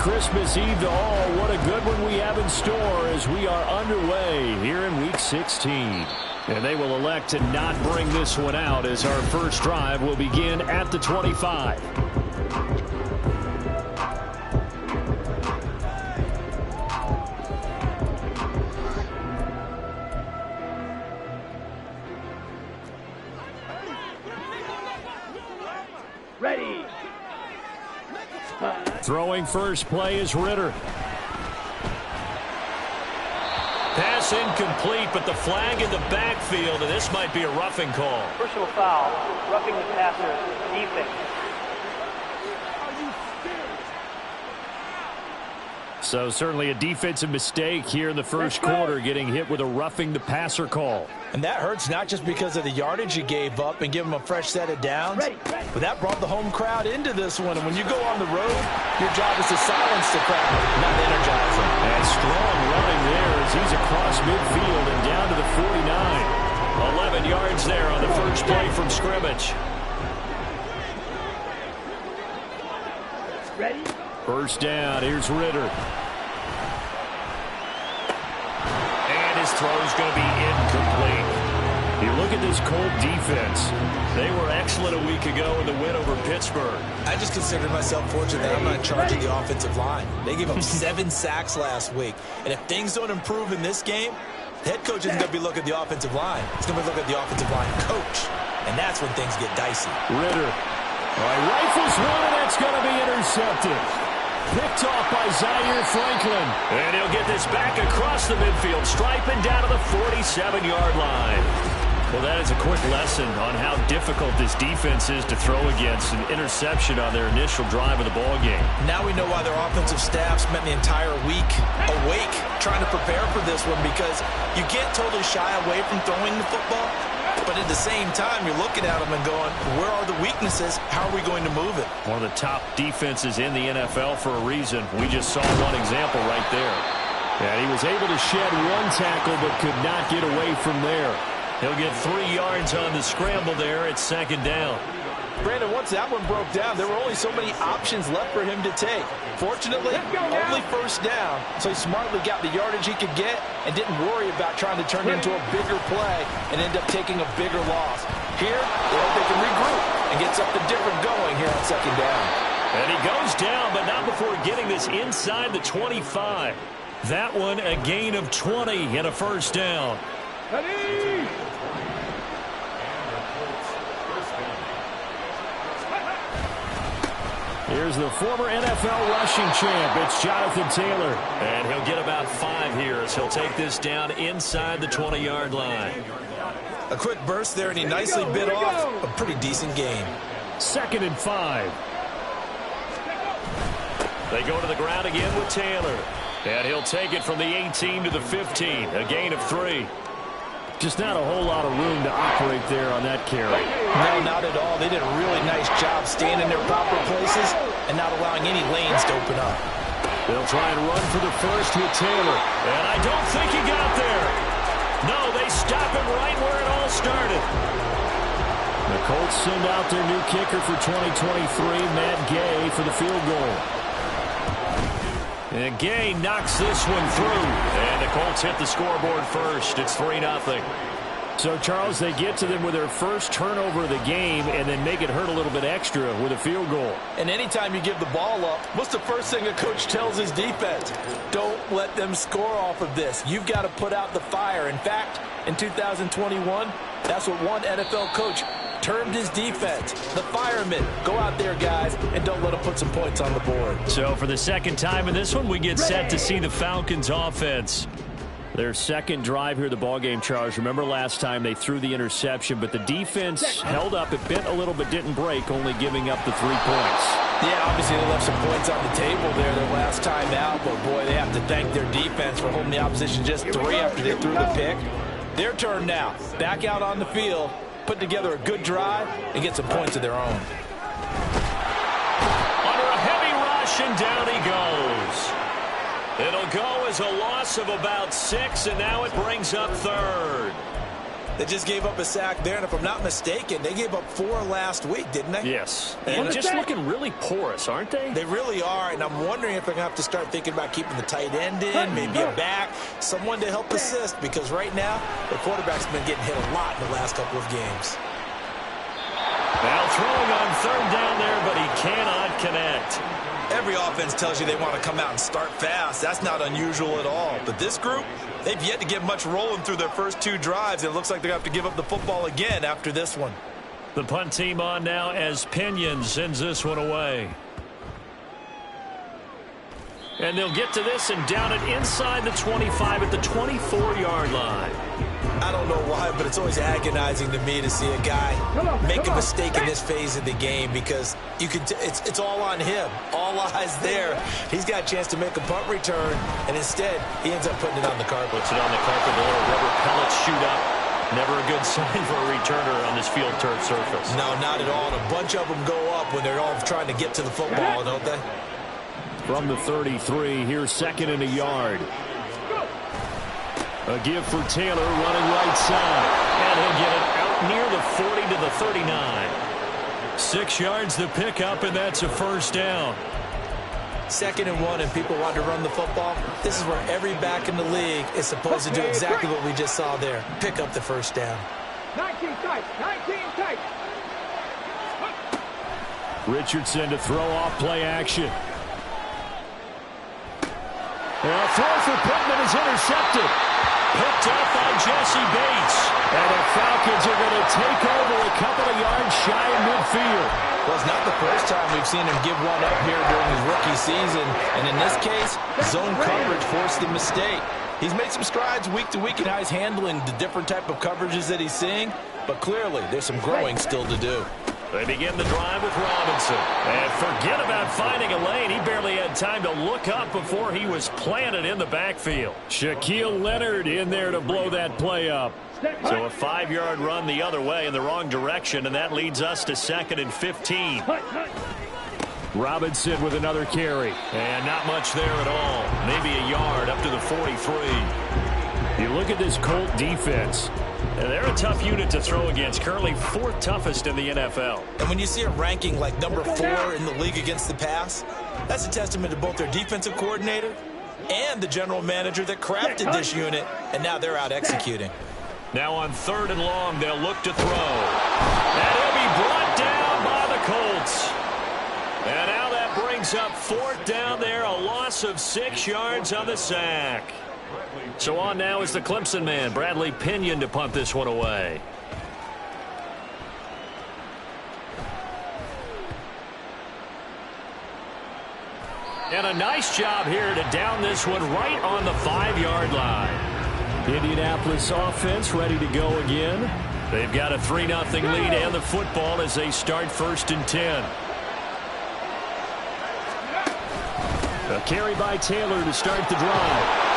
Christmas Eve to all. What a good one we have in store as we are underway here in Week 16. And they will elect to not bring this one out as our first drive will begin at the 25. Ready. Throwing first play is Ritter. Pass incomplete, but the flag in the backfield, and this might be a roughing call. Personal foul, roughing the passer, defense. So certainly a defensive mistake here in the first quarter, getting hit with a roughing the passer call. And that hurts not just because of the yardage you gave up and give them a fresh set of downs, but that brought the home crowd into this one. And when you go on the road, your job is to silence the crowd, not energize them. And strong running there as he's across midfield and down to the 49. 11 yards there on the first play from scrimmage. Ready? First down, here's Ritter. And his throw's going to be incomplete. You look at this Colt defense. They were excellent a week ago in the win over Pittsburgh. I just consider myself fortunate that I'm not in charge of the offensive line. They gave up 7 sacks last week. And if things don't improve in this game, the head coach isn't going to be looking at the offensive line. He's going to be looking at the offensive line coach. And that's when things get dicey. Ritter. All right, rifles one, and that's going to be intercepted. Picked off by Zaire Franklin. And he'll get this back across the midfield, striping down to the 47-yard line. Well, that is a quick lesson on how difficult this defense is to throw against. An interception on their initial drive of the ballgame. Now we know why their offensive staff spent the entire week awake trying to prepare for this one, because you can't totally shy away from throwing the football. But at the same time, you're looking at them and going, where are the weaknesses? How are we going to move it? One of the top defenses in the NFL for a reason. We just saw one example right there. And he was able to shed one tackle but could not get away from there. He'll get 3 yards on the scramble there at second down. Brandon, once that one broke down, there were only so many options left for him to take. Fortunately, only first down, so he smartly got the yardage he could get and didn't worry about trying to turn it into a bigger play and end up taking a bigger loss. Here, they hope they can regroup and get something different going here on second down. And he goes down, but not before getting this inside the 25. That one a gain of 20 and a first down. Ready. Here's the former NFL rushing champ. It's Jonathan Taylor. And he'll get about 5 here as he'll take this down inside the 20-yard line. A quick burst there, and he nicely bit off a pretty decent gain. 2nd and 5. They go to the ground again with Taylor. And he'll take it from the 18 to the 15. A gain of 3. Just not a whole lot of room to operate there on that carry. No, not at all. They did a really nice job staying in their proper places and not allowing any lanes to open up. They'll try and run for the first with Taylor. And I don't think he got there. No, they stop him right where it all started. The Colts send out their new kicker for 2023, Matt Gay, for the field goal. And Gay knocks this one through. And the Colts hit the scoreboard first. It's 3-0. So, Charles, they get to them with their first turnover of the game and then make it hurt a little bit extra with a field goal. And anytime you give the ball up, what's the first thing a coach tells his defense? Don't let them score off of this. You've got to put out the fire. In fact, in 2021, that's what one NFL coach termed his defense, the firemen. Go out there, guys, and don't let them put some points on the board. So for the second time in this one, we get set to see the Falcons offense. Their second drive here, the ballgame, Charles. Remember last time they threw the interception, but the defense held up. It bent a little but didn't break, only giving up the 3 points. Yeah, obviously they left some points on the table there their last time out, but boy, they have to thank their defense for holding the opposition just 3 after they threw the pick. Their turn now. Back out on the field, put together a good drive, and get some points of their own. Under a heavy rush, and down he goes. It'll go as a loss of about 6, and now it brings up 3rd. They just gave up a sack there, and if I'm not mistaken, they gave up 4 last week, didn't they? Yes. And just looking really porous, aren't they? They really are, and I'm wondering if they're going to have to start thinking about keeping the tight end in, maybe a back, someone to help assist, because right now, the quarterback's been getting hit a lot in the last couple of games. Now throwing on third down there, but he cannot connect. Every offense tells you they want to come out and start fast. That's not unusual at all. But this group, they've yet to get much rolling through their first 2 drives. It looks like they're going to have to give up the football again after this one. The punt team on now as Kttn sends this one away. And they'll get to this and down it inside the 25 at the 24-yard line. I don't know why, but it's always agonizing to me to see a guy make a mistake in this phase of the game, because you can it's all on him. All eyes there. He's got a chance to make a punt return, and instead he ends up putting it on the carpet. Puts it on the carpet. The little rubber pellets shoot up. Never a good sign for a returner on this field turf surface. No, not at all. And a bunch of them go up when they're all trying to get to the football, don't they? From the 33, here's second and a yard. A give for Taylor running right side. And he'll get it out near the 40 to the 39. 6 yards to pick up, and that's a first down. 2nd and 1, and people want to run the football. This is where every back in the league is supposed to do exactly what we just saw there. Pick up the first down. 19 tight, 19 tight. Richardson to throw off play action. And a throw for Pittman is intercepted. Picked up by Jesse Bates. And the Falcons are going to take over a couple of yards shy of midfield. Well, it's not the first time we've seen him give one up here during his rookie season. And in this case, zone coverage forced the mistake. He's made some strides week to week in how he's handling the different type of coverages that he's seeing. But clearly, there's some growing still to do. They begin the drive with Robinson. And forget about finding a lane. He barely had time to look up before he was planted in the backfield. Shaquille Leonard in there to blow that play up. So a 5-yard run the other way in the wrong direction, and that leads us to 2nd and 15. Robinson with another carry. And not much there at all. Maybe a yard up to the 43. You look at this Colt defense. They're a tough unit to throw against, currently 4th toughest in the NFL. And when you see a ranking like number 4 in the league against the pass, that's a testament to both their defensive coordinator and the general manager that crafted this unit, and now they're out executing. Now on 3rd and long, they'll look to throw. And he'll be brought down by the Colts. And now that brings up 4th down there, a loss of 6 yards on the sack. So on now is the Clemson man, Bradley Kttn, to punt this one away. And a nice job here to down this one right on the 5-yard line. Indianapolis offense ready to go again. They've got a 3-0 lead and the football as they start 1st and 10. A carry by Taylor to start the drive.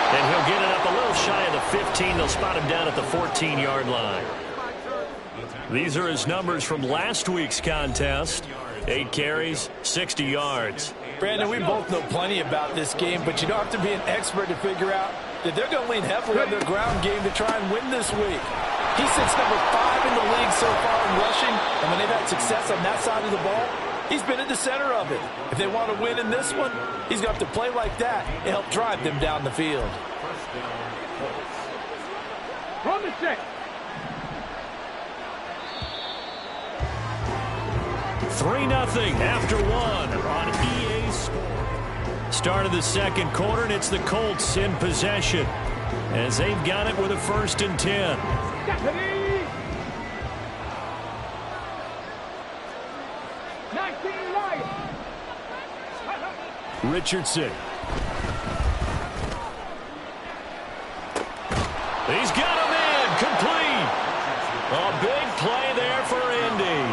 And he'll get it up a little shy of the 15. They'll spot him down at the 14-yard line. These are his numbers from last week's contest. 8 carries, 60 yards. Brandon, we both know plenty about this game, but you don't have to be an expert to figure out that they're going to lean heavily on their ground game to try and win this week. He sits number 5 in the league so far in rushing, and when they've had success on that side of the ball, he's been at the center of it. If they want to win in this one, he's going to have to play like that and help drive them down the field. From the 6. 3-0 after 1 on EA Sports. Start of the 2nd quarter, and it's the Colts in possession as they've got it with a 1st and 10. Deputy! 19 right. Richardson. He's got him in, complete. A big play there for Indy.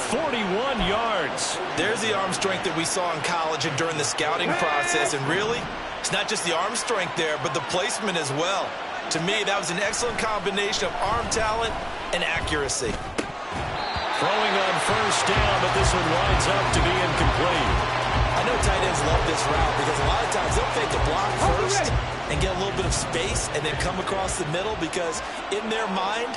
41 yards. There's the arm strength that we saw in college and during the scouting process. And really, it's not just the arm strength there, but the placement as well. To me, that was an excellent combination of arm talent and accuracy. Throwing on 1st down, but this one winds up to be incomplete. I I know tight ends love this route because a lot of times they'll fake a block first and get a little bit of space and then come across the middle because in their mind,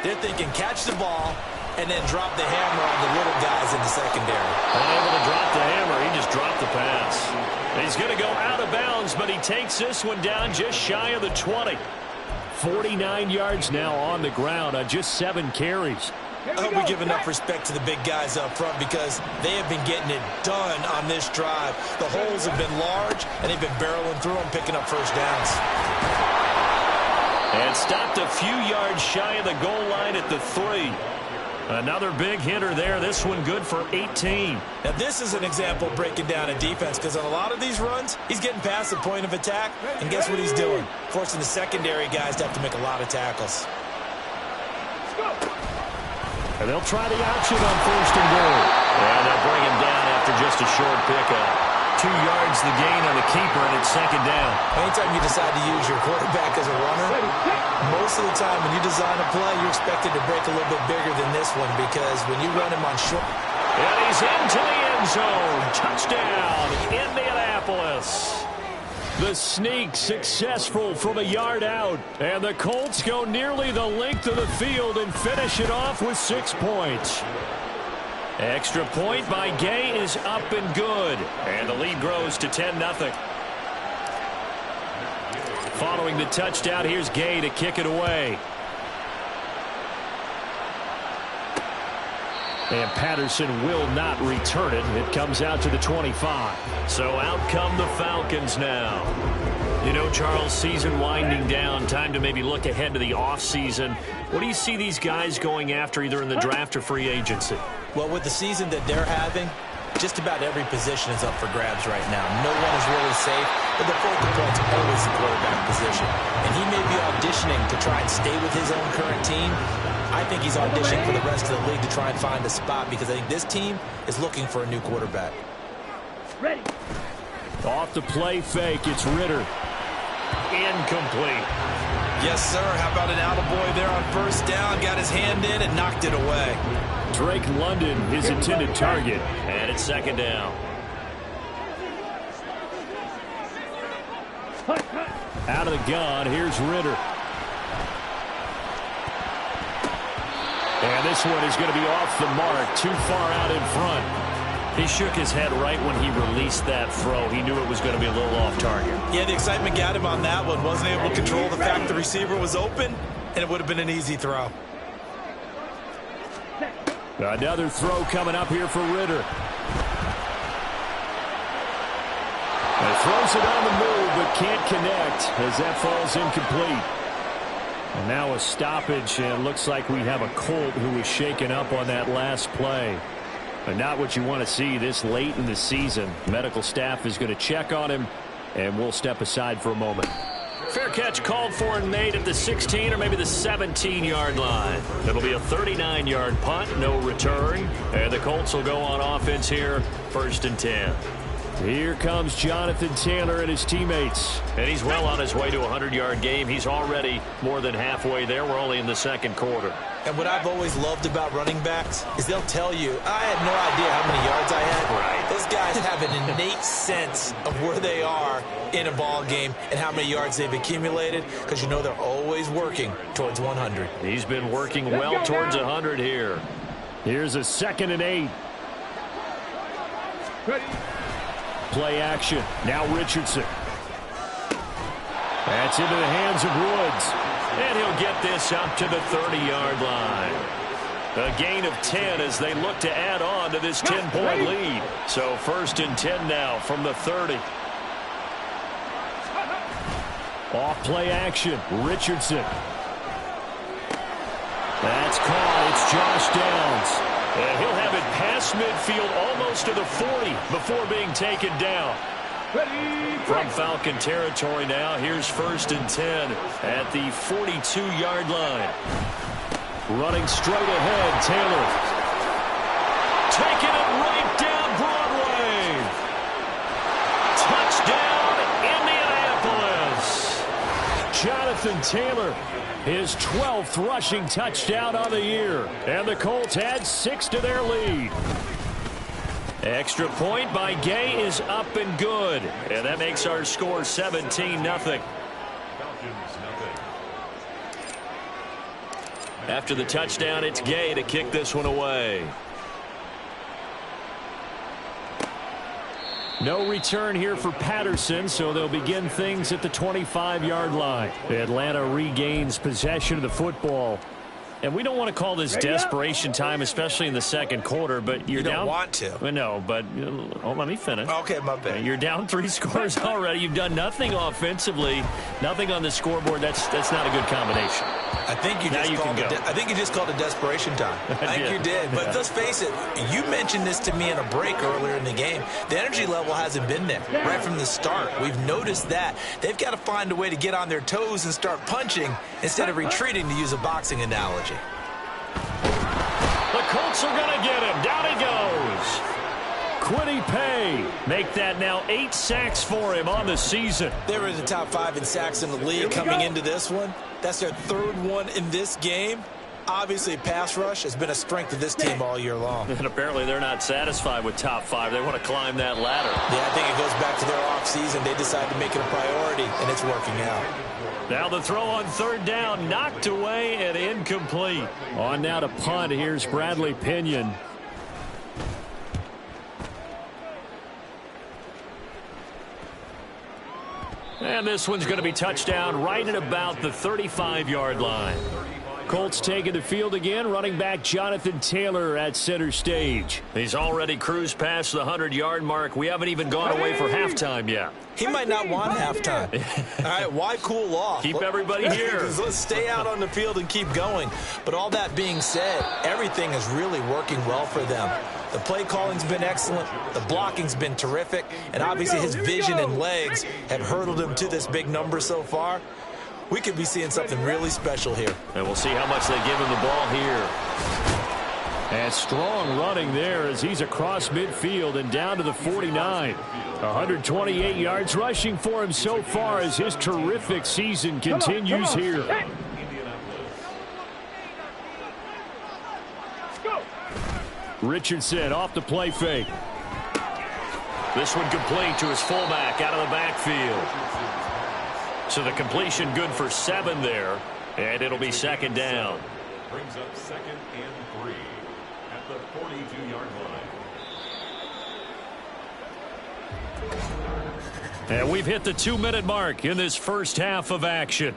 they're thinking catch the ball and then drop the hammer on the little guys in the secondary. Unable to drop the hammer, he just dropped the pass. He's going to go out of bounds, but he takes this one down just shy of the 20. 49 yards now on the ground on just 7 carries. I hope we give enough respect to the big guys up front because they have been getting it done on this drive. The holes have been large, and they've been barreling through them, picking up first downs. And stopped a few yards shy of the goal line at the 3. Another big hitter there. This one good for 18. Now, this is an example of breaking down a defense because on a lot of these runs, he's getting past the point of attack, and guess what he's doing? Forcing the secondary guys to have to make a lot of tackles. And they'll try the option on 1st and goal. And they'll bring him down after just a short pickup. 2 yards the gain on the keeper, and it's 2nd down. Anytime you decide to use your quarterback as a runner, most of the time when you design a play, you're expected to break a little bit bigger than this one because when you run him on short... And he's into the end zone. Touchdown, Indianapolis. The sneak successful from a yard out. And the Colts go nearly the length of the field and finish it off with 6 points. Extra point by Gay is up and good. And the lead grows to 10-0. Following the touchdown, here's Gay to kick it away. And Patterson will not return it. It comes out to the 25. So out come the Falcons now. You know, Charles, season winding down. Time to maybe look ahead to the offseason. What do you see these guys going after either in the draft or free agency? Well, with the season that they're having, just about every position is up for grabs right now. No one is really safe, but the focal point's always the quarterback position. And he may be auditioning to try and stay with his own current team. I think he's auditioning for the rest of the league to try and find a spot because I think this team is looking for a new quarterback. Ready. Off the play fake, it's Ritter. Incomplete. Yes, sir. How about an attaboy there on 1st down? Got his hand in and knocked it away. Drake London, his intended target. And it's 2nd down. Out of the gun, here's Ritter. And this one is going to be off the mark, too far out in front. He shook his head right when he released that throw. He knew it was going to be a little off target. Yeah, the excitement got him on that one. Wasn't able to control the fact the receiver was open, and it would have been an easy throw. Another throw coming up here for Ritter. And throws it on the move, but can't connect as that falls incomplete. And now a stoppage, and looks like we have a Colt who was shaken up on that last play. But not what you want to see this late in the season. Medical staff is going to check on him, and we'll step aside for a moment. Fair catch called for and made at the 16 or maybe the 17-yard line. It'll be a 39-yard punt, no return. And the Colts will go on offense here, 1st and 10. Here comes Jonathan Taylor and his teammates. And he's well on his way to a 100-yard game. He's already more than halfway there. We're only in the 2nd quarter. And what I've always loved about running backs is they'll tell you, I had no idea how many yards I had. Right. Those guys have an innate sense of where they are in a ball game and how many yards they've accumulated because you know they're always working towards 100. He's been working well towards 100 here. Here's a 2nd and 8. Ready. Play action. Now Richardson. That's into the hands of Woods. And he'll get this up to the 30-yard line. A gain of 10 as they look to add on to this 10-point lead. So 1st and 10 now from the 30. Off play action. Richardson. That's caught. It's Josh Downs. And he'll have it past midfield almost to the 40 before being taken down. From Falcon territory now, here's 1st and 10 at the 42-yard line. Running straight ahead, Taylor. Taking it right down Broadway. Touchdown, Indianapolis. Jonathan Taylor, his 12th rushing touchdown on the year. And the Colts add 6 to their lead. Extra point by Gay is up and good. And that makes our score 17-0. After the touchdown, it's Gay to kick this one away. No return here for Patterson, so they'll begin things at the 25-yard line. Atlanta regains possession of the football. And we don't want to call this desperation time, especially in the second quarter, but you're down. You don't want to. No, but let me finish. Okay, my bad. You're down 3 scores already. You've done nothing offensively, nothing on the scoreboard. That's not a good combination. I think you just called it desperation time. I think you did. But let's face it, you mentioned this to me in a break earlier in the game. The energy level hasn't been there right from the start. We've noticed that. They've got to find a way to get on their toes and start punching instead of retreating, to use a boxing analogy. The Colts are going to get him. Down he goes. Kwity Paye make that now 8 sacks for him on the season. They were in the top 5 in sacks in the league coming into this one. That's their 3rd one in this game. Obviously, pass rush has been a strength of this team all year long. And apparently they're not satisfied with top 5. They want to climb that ladder. Yeah, I think it goes back to their offseason. They decided to make it a priority, and it's working out. Now the throw on 3rd down, knocked away and incomplete. On now to punt. Here's Bradley Pinion. And this one's going to be touchdown right at about the 35-yard line. Colts taking the field again. Running back Jonathan Taylor at center stage. He's already cruised past the 100-yard mark. We haven't even gone away for halftime yet. He might not want halftime. All right, why cool off? Keep everybody here. Let's stay out on the field and keep going. But all that being said, everything is really working well for them. The play calling's been excellent. The blocking's been terrific. And obviously his vision and legs have hurdled him to this big number so far. We could be seeing something really special here. And we'll see how much they give him the ball here. And strong running there as he's across midfield and down to the 49. 128 yards rushing for him so far as his terrific season continues here. Richardson off the play fake. This one complete to his fullback out of the backfield. So the completion good for 7 there, and it'll be 2nd down. Brings up 2nd and 3 at the 42-yard line. And we've hit the 2-minute mark in this first half of action.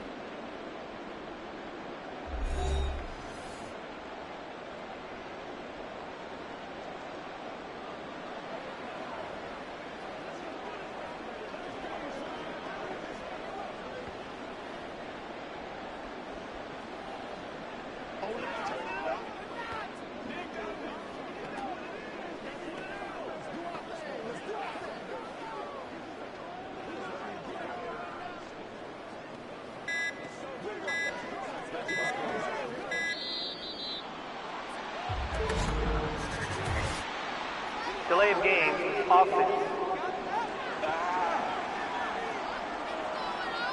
Delay of game, offense.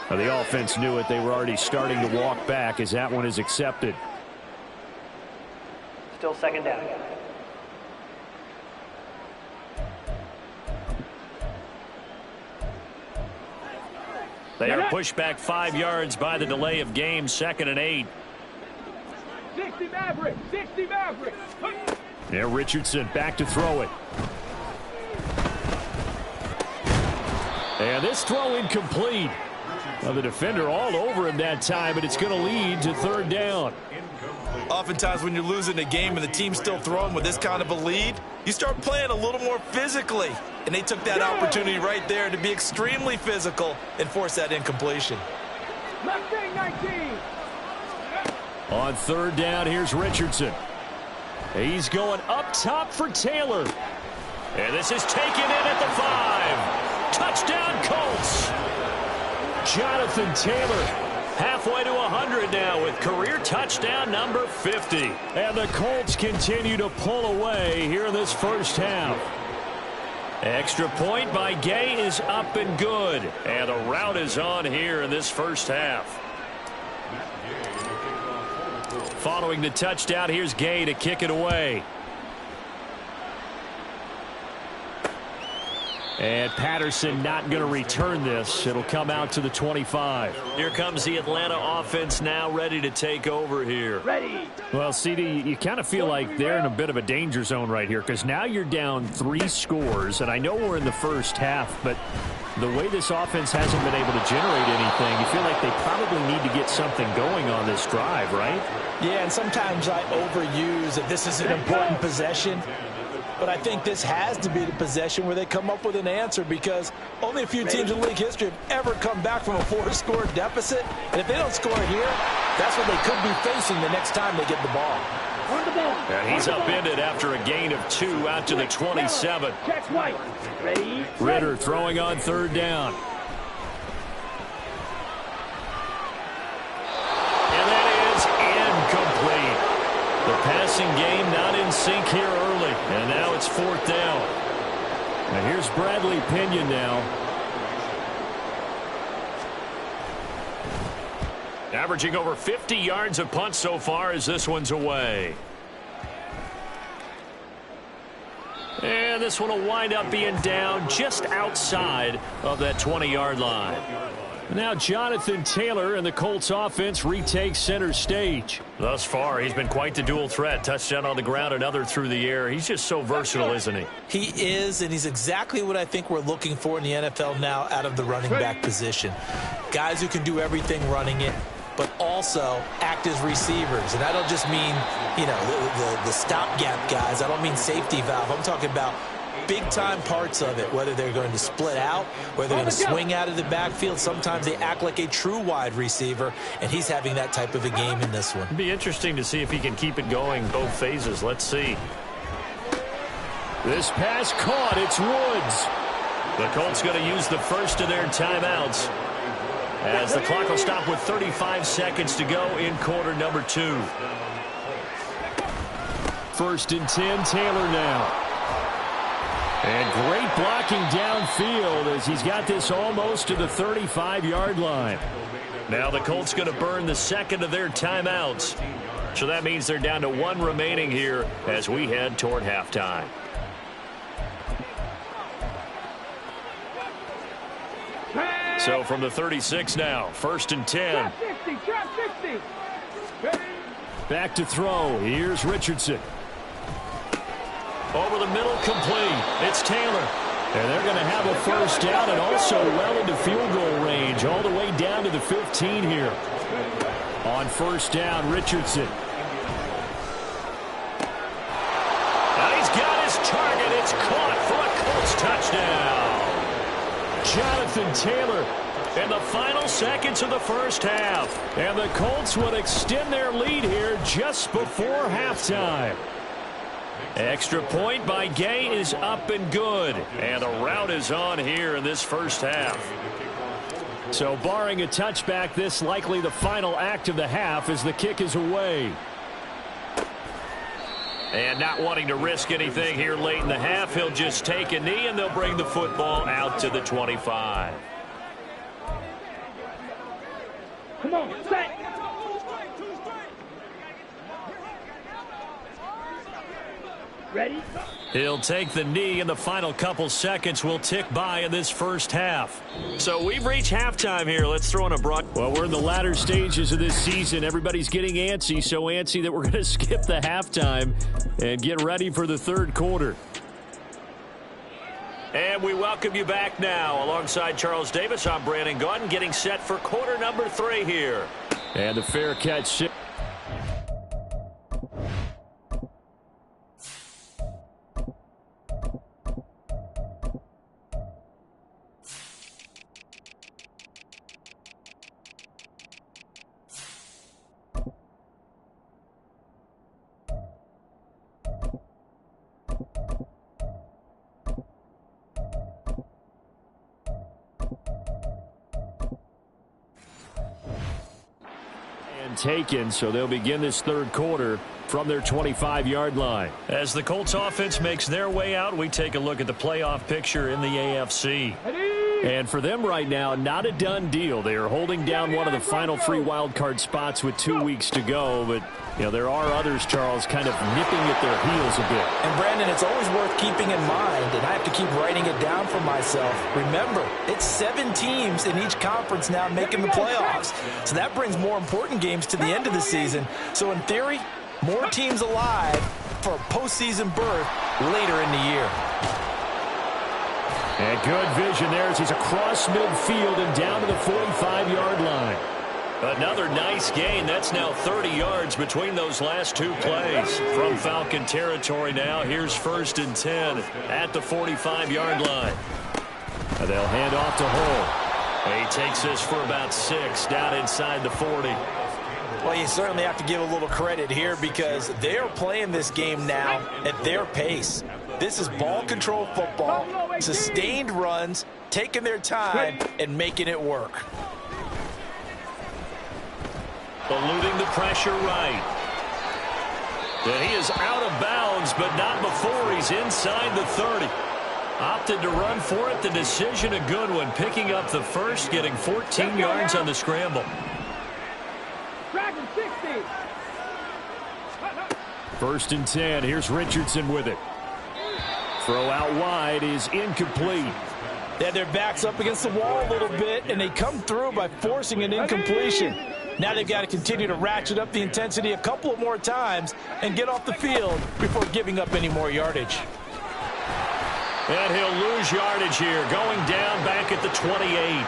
Well, the offense knew it. They were already starting to walk back as that one is accepted. Still 2nd down. They are pushed back 5 yards by the delay of game, 2nd and 8. 60 Maverick, 60 Maverick. There, Richardson back to throw it. And this throw incomplete. Well, the defender all over him that time, but it's going to lead to 3rd down. Oftentimes when you're losing a game and the team's still throwing with this kind of a lead, you start playing a little more physically. And they took that opportunity right there to be extremely physical and force that incompletion. Mustang 19. On 3rd down, here's Richardson. He's going up top for Taylor. And this is taken in at the 5. Touchdown, Colts. Jonathan Taylor halfway to 100 now with career touchdown number 50. And the Colts continue to pull away here in this first half. Extra point by Gay is up and good. And the route is on here in this first half. Following the touchdown, here's Gay to kick it away. And Patterson not going to return this. It'll come out to the 25. Here comes the Atlanta offense now ready to take over here. Ready. Well, CD, you kind of feel like they're in a bit of a danger zone right here because now you're down 3 scores. And I know we're in the first half, but the way this offense hasn't been able to generate anything, you feel like they probably need to get something going on this drive, right? Yeah, and sometimes I overuse that this is an important possession. But I think this has to be the possession where they come up with an answer because only a few teams in league history have ever come back from a 4-score deficit. And if they don't score here, that's what they could be facing the next time they get the ball. And he's upended after a gain of 2 out to the 27. Check white. Ready. Ritter throwing on 3rd down. And that is incomplete. The passing game not in sync here early. And now it's 4th down. Now here's Bradley Pinion now. Averaging over 50 yards a punt so far as this one's away. And this one will wind up being down just outside of that 20-yard line. Now Jonathan Taylor and the Colts offense retake center stage. Thus far, he's been quite the dual threat. Touchdown on the ground, another through the air. He's just so versatile, isn't he? He is, and he's exactly what I think we're looking for in the NFL now out of the running back position. Guys who can do everything running it, but also act as receivers. And I don't just mean, you know, the stopgap guys. I don't mean safety valve. I'm talking about big-time parts of it, whether they're going to split out, whether they're going to swing out of the backfield. Sometimes they act like a true wide receiver, and he's having that type of a game in this one. It'd be interesting to see if he can keep it going both phases. Let's see. This pass caught. It's Woods. The Colts going to use the first of their timeouts as the clock will stop with 35 seconds to go in quarter number 2. 1st and 10, Taylor now. And great blocking downfield as he's got this almost to the 35-yard line. Now the Colts going to burn the second of their timeouts. So that means they're down to 1 remaining here as we head toward halftime. So from the 36 now, 1st and 10. Trap 60. Back to throw. Here's Richardson. Over the middle, complete. It's Taylor. And they're going to have a first down and also well into field goal range, all the way down to the 15 here. On 1st down, Richardson. And he's got his target. It's caught for a Colts touchdown. Jonathan Taylor in the final seconds of the first half. And the Colts would extend their lead here just before halftime. Extra point by Gay is up and good. And the route is on here in this first half. So barring a touchback, this likely the final act of the half as the kick is away. And not wanting to risk anything here late in the half, he'll just take a knee and they'll bring the football out to the 25. Come on, set. Ready? He'll take the knee, and the final couple seconds will tick by in this first half. So we've reached halftime here. Let's throw in a broad. Well, we're in the latter stages of this season. Everybody's getting antsy, so antsy that we're going to skip the halftime and get ready for the third quarter. And we welcome you back now. Alongside Charles Davis, I'm Brandon Gaudin, getting set for quarter number 3 here. And the fair catch. Taken, so they'll begin this third quarter from their 25-yard line. As the Colts offense makes their way out, we take a look at the playoff picture in the AFC. Ready? And for them right now, not a done deal. They are holding down one of the final 3 wild card spots with 2 weeks to go. But, you know, there are others, Charles, kind of nipping at their heels a bit. And, Brandon, it's always worth keeping in mind, and I have to keep writing it down for myself. Remember, it's 7 teams in each conference now making the playoffs. So that brings more important games to the end of the season. So, in theory, more teams alive for a postseason berth later in the year. And good vision there as he's across midfield and down to the 45-yard line. Another nice gain. That's now 30 yards between those last 2 plays. From Falcon territory now, here's 1st and 10 at the 45-yard line. And they'll hand off to Hull. He takes this for about 6 down inside the 40. Well, you certainly have to give a little credit here because they're playing this game now at their pace. This is ball control football, sustained runs, taking their time, and making it work. Eluding the pressure right. And he is out of bounds, but not before he's inside the 30. Opted to run for it. The decision a good one. Picking up the first, getting 14 yards on the scramble. Dragon 60. 1st and 10. Here's Richardson with it. Throw out wide is incomplete. They had their backs up against the wall a little bit, and they come through by forcing an incompletion. Now they've got to continue to ratchet up the intensity a couple of more times and get off the field before giving up any more yardage. And he'll lose yardage here, going down back at the 28.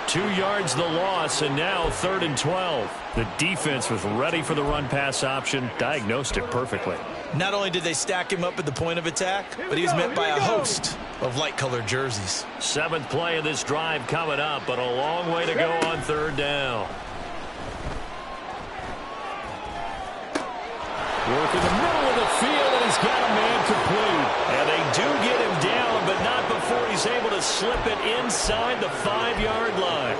2 yards the loss, and now 3rd and 12. The defense was ready for the run-pass option, diagnosed it perfectly. Not only did they stack him up at the point of attack, but he was met by a host of light-colored jerseys. 7th play of this drive coming up, but a long way to go on 3rd down. Work in the middle of the field, and he's got a man complete. And they do get him down, but not before he's able to slip it inside the 5-yard line.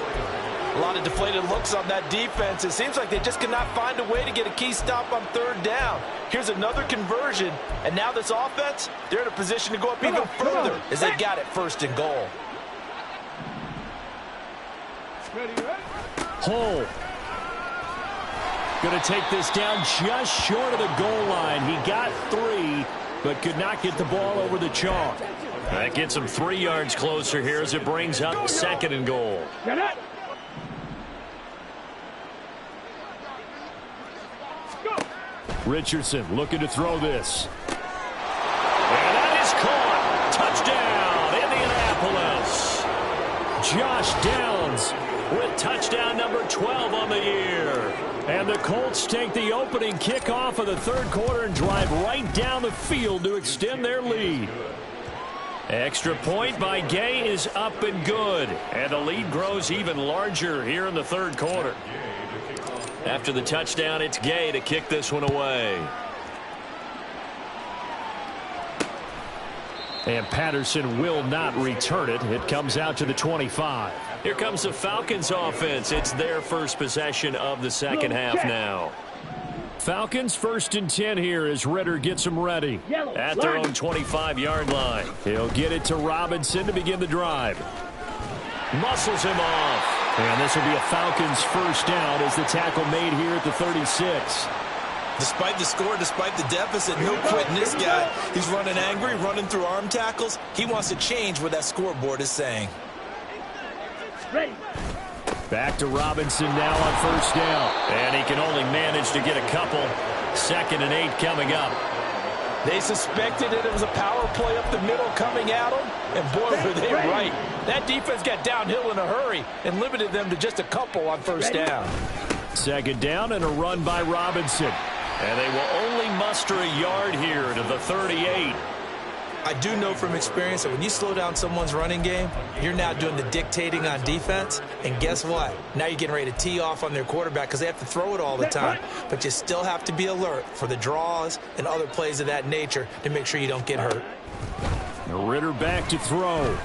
A lot of deflated looks on that defense. It seems like they just cannot find a way to get a key stop on 3rd down. Here's another conversion, and now this offense, they're in a position to go up even further as they got it 1st and goal. Hull going to take this down just short of the goal line. He got 3, but could not get the ball over the chalk. That gets him 3 yards closer here as it brings up 2nd and goal. Richardson looking to throw this. And that is caught. Touchdown, Indianapolis. Josh Downs with touchdown number 12 on the year. And the Colts take the opening kickoff of the 3rd quarter and drive right down the field to extend their lead. Extra point by Gay is up and good. And the lead grows even larger here in the 3rd quarter. After the touchdown, it's Gay to kick this one away. And Patterson will not return it. It comes out to the 25. Here comes the Falcons offense. It's their first possession of the 2nd half now. Falcons 1st and 10 here as Ritter gets them ready. At their own 25-yard line. He'll get it to Robinson to begin the drive. Muscles him off. And this will be a Falcons 1st down as the tackle made here at the 36. Despite the score, despite the deficit, no quitting this guy. He's running angry, running through arm tackles. He wants to change what that scoreboard is saying. Ready. Back to Robinson now on 1st down. And he can only manage to get a couple. 2nd and 8 coming up. They suspected that it was a power play up the middle coming at them, and boy, were they right. That defense got downhill in a hurry and limited them to just a couple on 1st down. 2nd down and a run by Robinson. And they will only muster a yard here to the 38. I do know from experience that when you slow down someone's running game, you're now doing the dictating on defense. And guess what? Now you're getting ready to tee off on their quarterback because they have to throw it all the time. But you still have to be alert for the draws and other plays of that nature to make sure you don't get hurt. Ritter back to throw.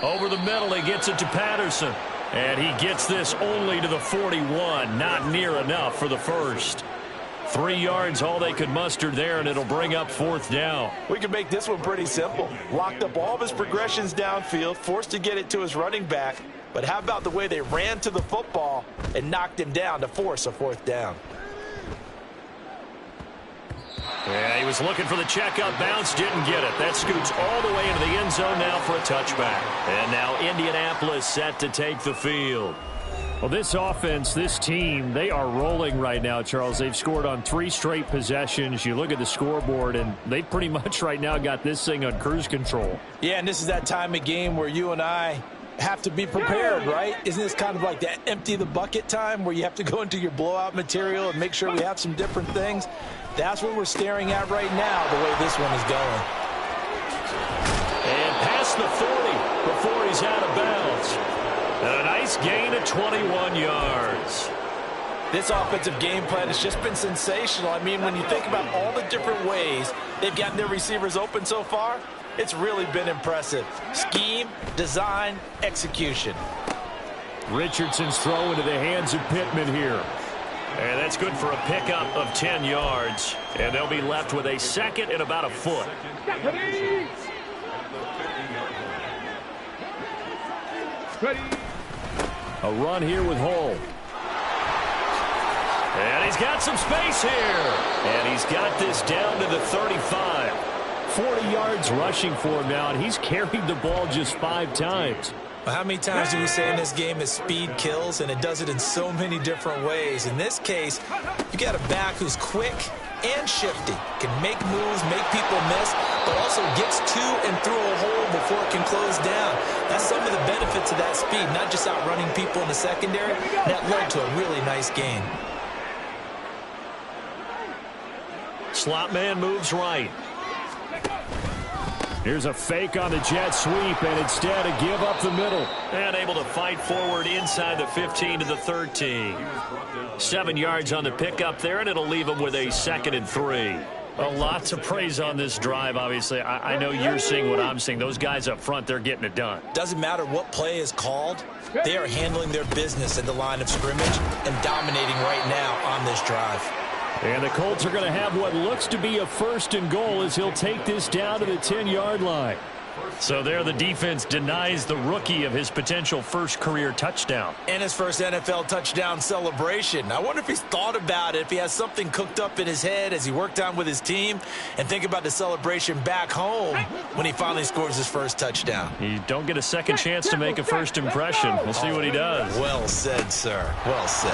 Over the middle, he gets it to Patterson. And he gets this only to the 41. Not near enough for the first. 3 yards, all they could muster there, and it'll bring up 4th down. We can make this one pretty simple. Locked up all of his progressions downfield, forced to get it to his running back. But how about the way they ran to the football and knocked him down to force a 4th down? Yeah, he was looking for the checkup bounce, didn't get it. That scoots all the way into the end zone now for a touchback. And now Indianapolis set to take the field. Well, this offense, this team, they are rolling right now, Charles. They've scored on 3 straight possessions. You look at the scoreboard, and they pretty much right now got this thing on cruise control. Yeah, and this is that time of game where you and I have to be prepared, right? Isn't this kind of like that empty the bucket time where you have to go into your blowout material and make sure we have some different things? That's what we're staring at right now, the way this one is going. And past the 40 before he's out of bounds. A nice gain of 21 yards. This offensive game plan has just been sensational. I mean, when you think about all the different ways they've gotten their receivers open so far, it's really been impressive. Scheme, design, execution. Richardson's throw into the hands of Pittman here. And that's good for a pickup of 10 yards. And they'll be left with a 2nd and about a foot. Ready. A run here with Hull. And he's got some space here. And he's got this down to the 35. 40 yards rushing for him now, and he's carried the ball just 5 times. How many times do we say in this game that speed kills, and it does it in so many different ways? In this case, you got a back who's quick and shifty, can make moves, make people miss, but also gets to and through a hole before it can close down. That's some of the benefits of that speed, not just outrunning people in the secondary. That led to a really nice gain. Slot man moves right. Here's a fake on the jet sweep, and instead a give up the middle. And able to fight forward inside the 15 to the 13. 7 yards on the pickup there, and it'll leave him with a 2nd and 3. A lot to praise on this drive, obviously. I know you're seeing what I'm seeing. Those guys up front, they're getting it done. Doesn't matter what play is called. They are handling their business at the line of scrimmage and dominating right now on this drive. And the Colts are going to have what looks to be a 1st and goal as he'll take this down to the 10-yard line. So there the defense denies the rookie of his potential first career touchdown. And his first NFL touchdown celebration. I wonder if he's thought about it, if he has something cooked up in his head as he worked on with his team, and think about the celebration back home when he finally scores his first touchdown. You don't get a second chance to make a first impression. We'll see what he does. Well said, sir. Well said.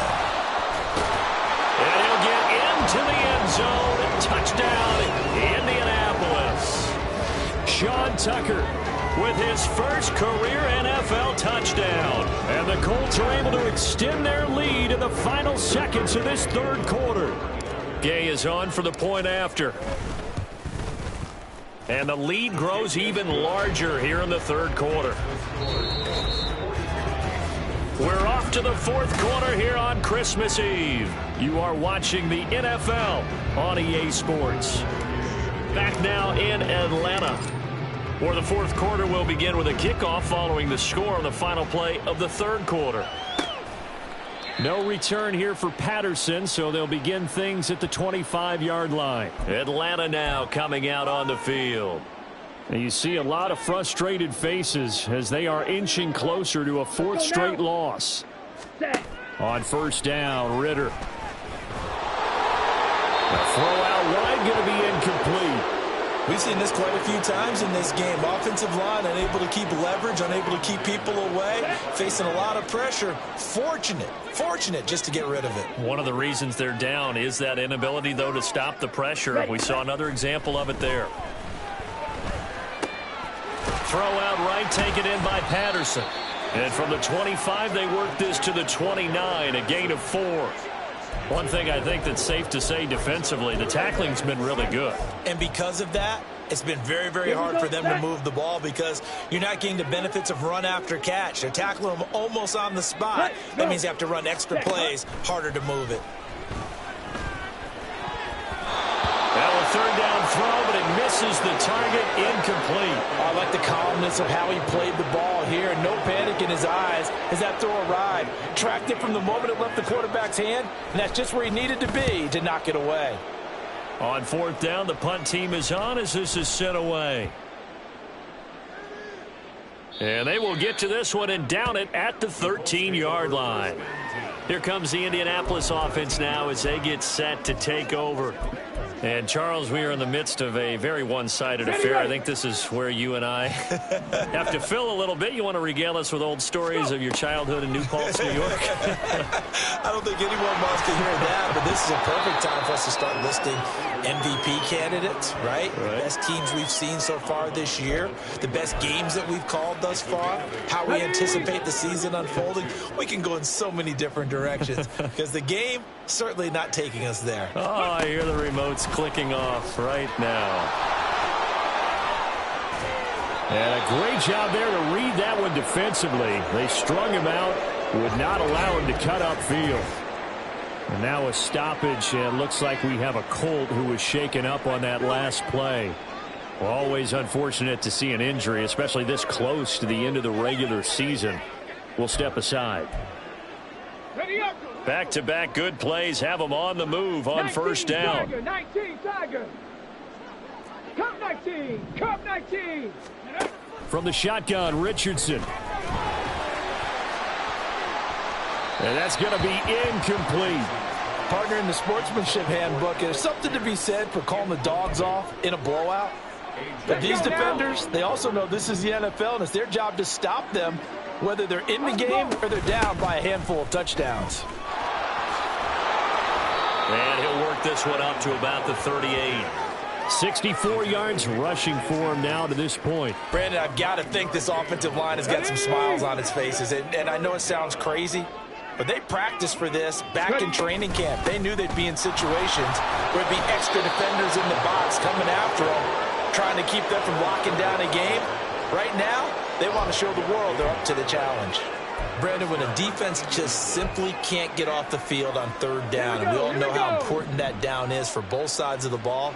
And he'll get into the end zone. Touchdown, Indianapolis. Sean Tucker with his first career NFL touchdown. And the Colts are able to extend their lead in the final seconds of this 3rd quarter. Gay is on for the point after. And the lead grows even larger here in the 3rd quarter. We're off to the 4th quarter here on Christmas Eve. You are watching the NFL on EA Sports. Back now in Atlanta, where the 4th quarter will begin with a kickoff following the score on the final play of the 3rd quarter. No return here for Patterson, so they'll begin things at the 25-yard line. Atlanta now coming out on the field. And you see a lot of frustrated faces as they are inching closer to a 4th straight loss. On 1st down, Ritter. The throw out wide going to be incomplete. We've seen this quite a few times in this game. Offensive line unable to keep leverage, unable to keep people away, facing a lot of pressure. Fortunate just to get rid of it. One of the reasons they're down is that inability, though, to stop the pressure. We saw another example of it there. Throw out right, taken in by Patterson. And from the 25, they work this to the 29, a gain of 4. One thing I think that's safe to say defensively, the tackling's been really good. And because of that, it's been very, very hard for them to move the ball because you're not getting the benefits of run after catch. They're tackling them almost on the spot. That means you have to run extra plays, harder to move it. That will third down throw, but it misses the target, incomplete. I like the calmness of how he played the ball here. No panic in his eyes as that throw arrived. Tracked it from the moment it left the quarterback's hand, and that's just where he needed to be to knock it away. On fourth down, the punt team is on as this is sent away. And they will get to this one and down it at the 13-yard line. Here comes the Indianapolis offense now as they get set to take over. And, Charles, we are in the midst of a very one-sided affair. I think this is where you and I have to fill a little bit. You want to regale us with old stories of your childhood in New Paltz, New York? I don't think anyone wants to hear that, but this is a perfect time for us to start listing MVP candidates, right? Best teams we've seen so far this year, the best games that we've called thus far, how we anticipate the season unfolding. We can go in so many different directions because the game certainly not taking us there. Oh, I hear the remotes clicking off right now. And a great job there to read that one defensively. They strung him out, would not allow him to cut upfield. And now a stoppage, and looks like we have a Colt who was shaken up on that last play. Well, always unfortunate to see an injury, especially this close to the end of the regular season. We'll step aside. Back-to-back good plays have them on the move on first down. Tiger, 19, Tiger. Come 19, come 19. From the shotgun, Richardson. And that's going to be incomplete. Partner, in the sportsmanship handbook, there's something to be said for calling the dogs off in a blowout. But these defenders, they also know this is the NFL, and it's their job to stop them, whether they're in the game or they're down by a handful of touchdowns. And he'll work this one up to about the 38. 64 yards rushing for him now to this point. Brandon, I've got to think this offensive line has got some smiles on its faces. And I know it sounds crazy, but they practiced for this back in training camp. They knew they'd be in situations where it'd be extra defenders in the box coming after them, trying to keep them from locking down a game. Right now, they want to show the world they're up to the challenge. Brandon, when a defense just simply can't get off the field on third down, and we all know how important that down is for both sides of the ball,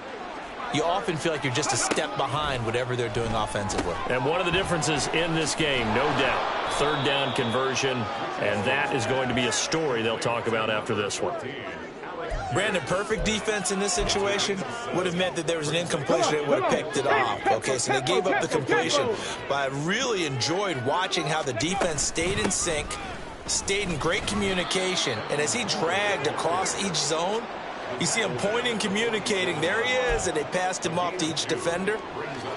you often feel like you're just a step behind whatever they're doing offensively. And one of the differences in this game, no doubt, third down conversion, and that is going to be a story they'll talk about after this one. Brandon, perfect defense in this situation would have meant that there was an incompletion that would have picked it off. Okay, so they gave up the completion. But I really enjoyed watching how the defense stayed in sync, stayed in great communication, and as he dragged across each zone, you see him pointing, communicating. There he is, and they passed him off to each defender.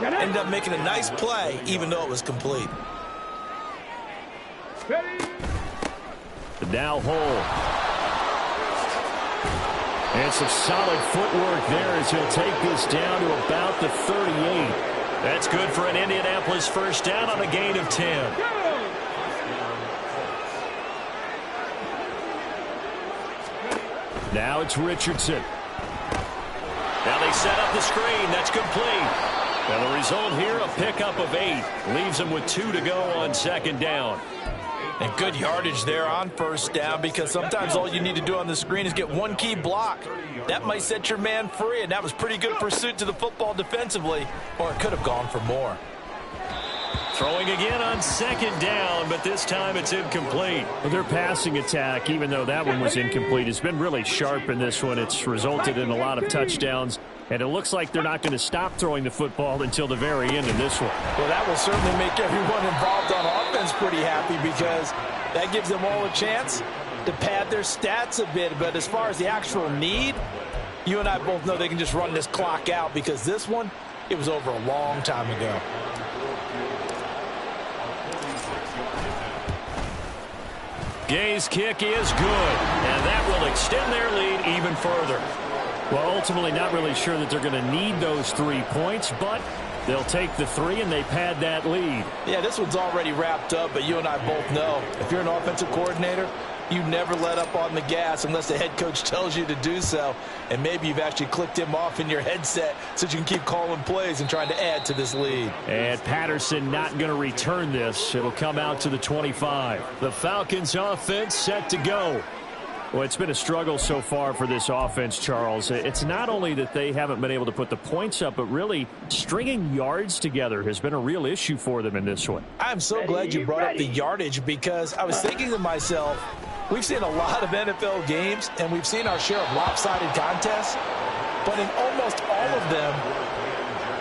Ended up making a nice play, even though it was complete. The now hold. And some solid footwork there as he'll take this down to about the 38. That's good for an Indianapolis first down on a gain of 10. Now it's Richardson. Now they set up the screen. That's complete. And the result here, a pickup of 8. Leaves them with 2 to go on second down. And good yardage there on first down, because sometimes all you need to do on the screen is get one key block. That might set your man free, and that was pretty good pursuit to the football defensively, or it could have gone for more. Throwing again on second down, but this time it's incomplete. Well, their passing attack, even though that one was incomplete, has been really sharp in this one. It's resulted in a lot of touchdowns, and it looks like they're not going to stop throwing the football until the very end of this one. Well, that will certainly make everyone involved on offense pretty happy, because that gives them all a chance to pad their stats a bit. But as far as the actual need, you and I both know they can just run this clock out, because this one, it was over a long time ago. Gay's kick is good, and that will extend their lead even further. Well, ultimately not really sure that they're going to need those 3 points, but they'll take the 3 and they pad that lead. Yeah, this one's already wrapped up, but you and I both know if you're an offensive coordinator, you never let up on the gas unless the head coach tells you to do so. And maybe you've actually clicked him off in your headset so you can keep calling plays and trying to add to this lead. And Patterson not going to return this. It'll come out to the 25. The Falcons offense set to go. Well, it's been a struggle so far for this offense, Charles. It's not only that they haven't been able to put the points up, but really stringing yards together has been a real issue for them in this one. I'm so glad you brought up the yardage, because I was thinking to myself, we've seen a lot of NFL games, and we've seen our share of lopsided contests, but in almost all of them,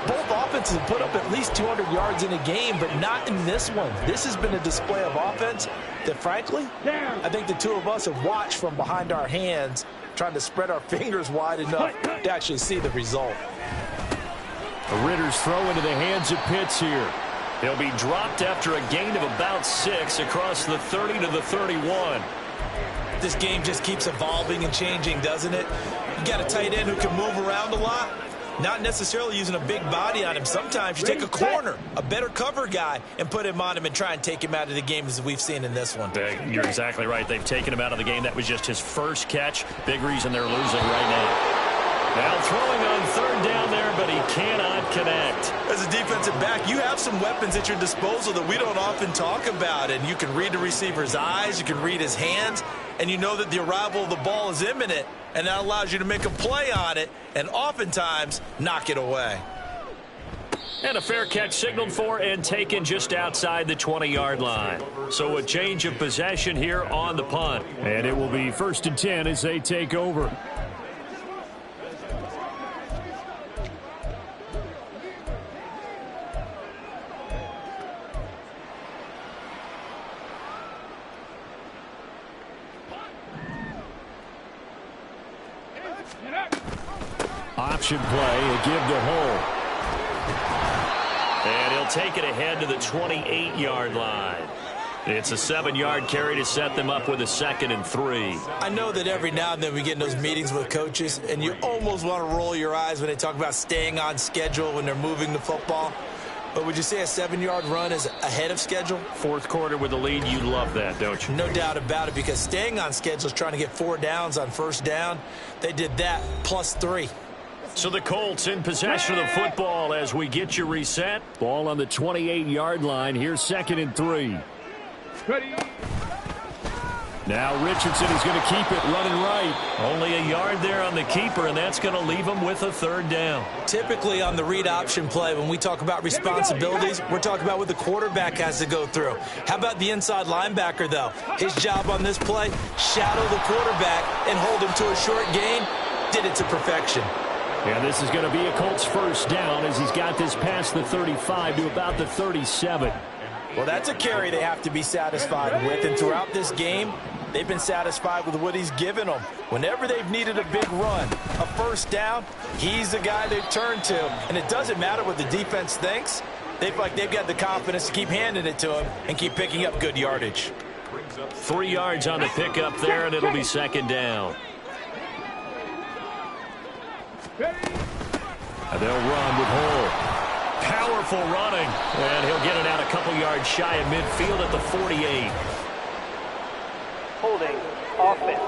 both offenses have put up at least 200 yards in a game, but not in this one. This has been a display of offense that, frankly, I think the two of us have watched from behind our hands, trying to spread our fingers wide enough to actually see the result. The Ritters throw into the hands of Pitts here. He'll be dropped after a gain of about 6 across the 30 to the 31. This game just keeps evolving and changing, doesn't it? You got a tight end who can move around a lot. Not necessarily using a big body on him. Sometimes you take a corner, a better cover guy, and put him on him and try and take him out of the game, as we've seen in this one. You're exactly right. They've taken him out of the game. That was just his first catch. Big reason they're losing right now. Now throwing on third down there, but he cannot connect. As a defensive back, you have some weapons at your disposal that we don't often talk about. And you can read the receiver's eyes, you can read his hands, and you know that the arrival of the ball is imminent. And that allows you to make a play on it and oftentimes knock it away. And a fair catch signaled for and taken just outside the 20-yard line. So a change of possession here on the punt. And it will be 1st and 10 as they take over. Option play, a give to Hull. And he'll take it ahead to the 28-yard line. It's a 7-yard carry to set them up with a 2nd and 3. I know that every now and then we get in those meetings with coaches, and you almost want to roll your eyes when they talk about staying on schedule when they're moving the football. But would you say a 7-yard run is ahead of schedule? Fourth quarter with a lead, you love that, don't you? No doubt about it, because staying on schedule is trying to get 4 downs on first down. They did that plus 3. So the Colts in possession of the football as we get you reset. Ball on the 28-yard line. Here's 2nd and 3. Ready. Now Richardson is going to keep it running right. Only a yard there on the keeper, and that's going to leave him with a 3rd down. Typically on the read option play, when we talk about responsibilities, we're talking about what the quarterback has to go through. How about the inside linebacker, though? His job on this play, shadow the quarterback and hold him to a short gain. Did it to perfection. And this is going to be a Colts 1st down as he's got this past the 35 to about the 37. Well, that's a carry they have to be satisfied with. And throughout this game, they've been satisfied with what he's given them. Whenever they've needed a big run, a 1st down, he's the guy they've turned to. And it doesn't matter what the defense thinks. They feel like they've got the confidence to keep handing it to him and keep picking up good yardage. 3 yards on the pickup there, and it'll be 2nd down. And they'll run with Hull. Powerful running. And he'll get it out a couple yards shy of midfield at the 48. Holding offense.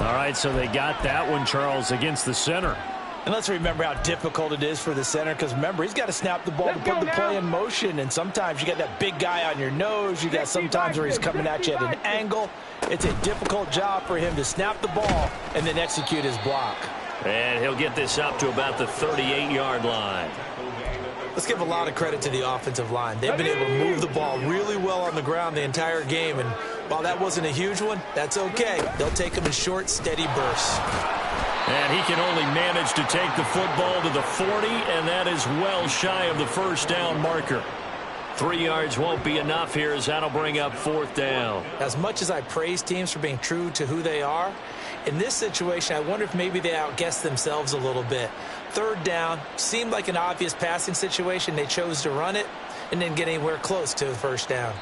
All right, so they got that one, Charles, against the center. And let's remember how difficult it is for the center, because remember, he's got to snap the ball to put the play in motion, and sometimes you got that big guy on your nose. You got sometimes where he's coming at you at an angle. It's a difficult job for him to snap the ball and then execute his block. And he'll get this up to about the 38-yard line. Let's give a lot of credit to the offensive line. They've been able to move the ball really well on the ground the entire game, and while that wasn't a huge one, that's okay. They'll take them in short, steady bursts. And he can only manage to take the football to the 40, and that is well shy of the 1st down marker. 3 yards won't be enough here as that'll bring up 4th down. As much as I praise teams for being true to who they are, in this situation, I wonder if maybe they outguessed themselves a little bit. 3rd down seemed like an obvious passing situation. They chose to run it and didn't get anywhere close to the 1st down.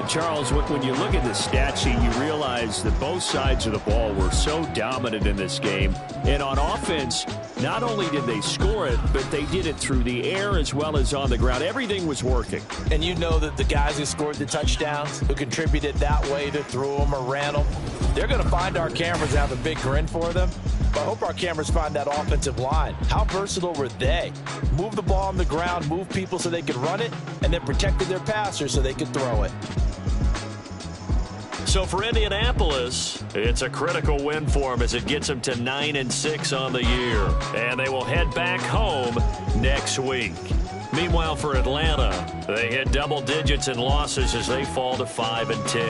Charles, when you look at the stat sheet, you realize that both sides of the ball were so dominant in this game. And on offense, not only did they score it, but they did it through the air as well as on the ground. Everything was working. And you know that the guys who scored the touchdowns, who contributed that way, either threw them or ran them, they're going to find our cameras have a big grin for them. But I hope our cameras find that offensive line. How versatile were they? Move the ball on the ground, move people so they could run it, and then protected their passers so they could throw it. So for Indianapolis, it's a critical win for them as it gets them to 9-6 on the year. And they will head back home next week. Meanwhile, for Atlanta, they hit double digits in losses as they fall to 5-10.